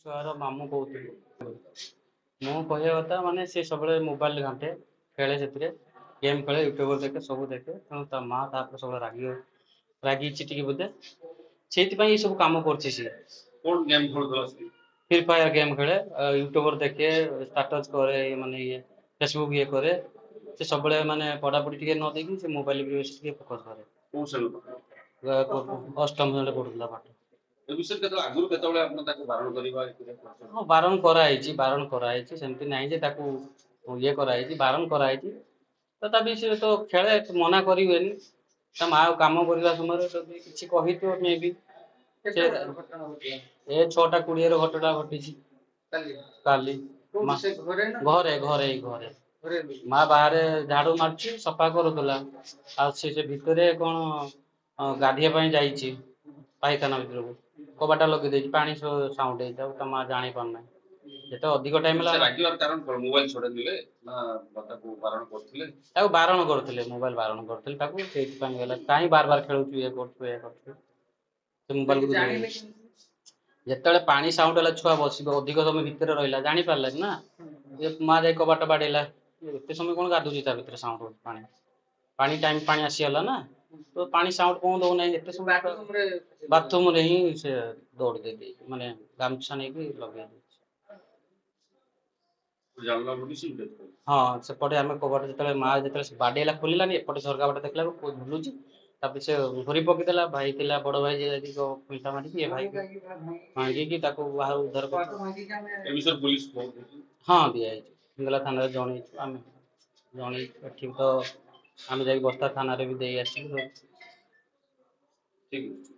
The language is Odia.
ଛୁଆର ମାମୁଁ କହୁଥିଲି। ମୁଁ କହିବା କଥା ମାନେ ସେ ସବୁବେଳେ ମୋବାଇଲ ଘାଣ୍ଟେ, ଖେଳେ, ସେଥିରେ ଗେମ୍ ଖେଳେ, ୟୁଟ୍ୟୁବର ଦେଖେ, ସବୁ ଦେଖେ। ତେଣୁ ତା ମା ତାପରେ ସବୁବେଳେ ରାଗିଛି ଟିକେ ବୋଧେ, ସେଇଥିପାଇଁ ଏଇ ସବୁ କାମ କରୁଛି ସିଏ। କଣ ଗେମ୍ ଖେଳୁଥିଲା ସେ? ଫ୍ରି ଫାୟାର ଗେମ୍ ଖେଳେ, ୟୁଟ୍ୟୁବର ଦେଖେ, ଷ୍ଟାଟସ କରେ, ମାନେ ଇଏ ଫେସବୁକ୍ ଇଏ କରେ। ସେ ସବୁବେଳେ ମାନେ ପଢାପଢି ଟିକେ ନ ଦେଇକି ସେ ମୋବାଇଲ ବି ବେଶୀ ଟିକେ ଫୋକସ କରେ। କୋଉ ଶ୍ରେଣୀ? ଅଷ୍ଟମ ଶ୍ରେଣୀରେ ପଢୁଥିଲା ପାଠ। ଏ ବିଷୟରେ କେତେବେଳେ ଆଗରୁ କେତେବେଳେ ଆପଣ ତାକୁ ବାରଣ କରିବା ହଁ, ବାରଣ କରାହେଇଛି, ସେମିତି ନାହିଁ ଯେ ତାକୁ ଇଏ କରାହେଇଛି, ବାରଣ କରାହେଇଛି। ତଥାପି ସେ ତ ଖେଳେ, ମନା କରିହୁଏନି। ତା ମା କାମ କରିବା ସମୟରେ ଯଦି କିଛି କହିଥିବ ମେ ବି ଏ 6:20 ଘଟଣା ଘଟିଛି କାଲି। ଘରେ ଘରେ ଘରେ ମା ବାହାରେ ଝାଡୁ ମାରୁଛି, ସଫା କରୁଥିଲା, ଆଉ ସେ ଭିତରେ କଣ ଗାଧୋଇବା ପାଇଁ ଯାଇଛି ପାଇଖାନା ଭିତରକୁ, କବାଟ ଲଗେଇ ଦେଇଛି, ପାଣି ସାଉଣ୍ଡ ହେଇଛି, ଆଉ ତା ମା ଜାଣି ପାରୁନାହିଁ। ଯେତେ ଅଧିକ ଟାଇମ ହେଲା ରାଗିବାର କାରଣ କଣ? ମୋବାଇଲ ଛଡେଇ ଦେଲେ ନା ତାକୁ ବାରଣ କରୁଥିଲେ? ତାକୁ ବାରଣ କରୁଥିଲେ, ମୋବାଇଲ ବାରଣ କରୁଥିଲେ ତାକୁ। ସେଇଥିପାଇଁ ହେଲା, କାହିଁ ବାର ବାର ଖେଳୁଛୁ, ଇଏ କରୁଛୁ, ଇଏ କରୁଛୁ। ସେ ମୋବାଇଲକୁ ଯେତେବେଳେ ପାଣି ସାଉଣ୍ଡ ହେଲା, ଛୁଆ ବସିବ, ଅଧିକ ସମୟ ଭିତରେ ରହିଲା, ଜାଣି ପାରିଲାନି ନା। ମା ଯାଇ କବାଟ ବାଡେଇଲା, ଏତେ ସମୟ କଣ ଗାଧୁଛି, ତା ଭିତରେ ସାଉଣ୍ଡ ହଉଛି ପାଣି। ଟାଇମ ପାଣି ଆସିଗଲା ନା, ତ ପାଣି ସାଉଣ୍ଡ କଣ ଦଉନାହିଁ ଏତେ ସମୟ। ବାଥରୁମରେ ହିଁ ସେ ଦୌଡି ଦେଇଛି, ମାନେ ଗାମୁଛା ନେଇକି ଲଗେଇ ଦେଇଛି। ହଁ, ସେପଟେ ଆମେ କବାଟ ଯେତେବେଳେ ମା ଯେତେବେଳେ ବାଡେଇଲା ଖୋଲିଲାନି, ଏପଟେ ଝରକା ବାଟେ ଦେଖିଲା ବେଳକୁ ଝୁଲୁଛି। ତାପରେ ସେ ଘୁରି ପକେଇଦେଲା, ଭାଇ ଥିଲା, ବଡ ଭାଇ ଖୁଣ୍ଟା ମାରିକି, ଏ ଭାଇ ଭାଙ୍ଗିକି ତାକୁ ବାହାରୁ ଉଦ୍ଧାର କରି। ହଁ, ଦିଆଯାଇଛି, ହିନ୍ଦୋଳ ଥାନାରେ ଜଣେଇଛୁ ଆମେ। ଜଣେଇଛୁ, ଏଠି ତ ଆମେ ଯାଇକି ବସ୍ତା ଥାନାରେ ବି ଦେଇ ଆସିଛୁ। ଠିକ ଅଛି।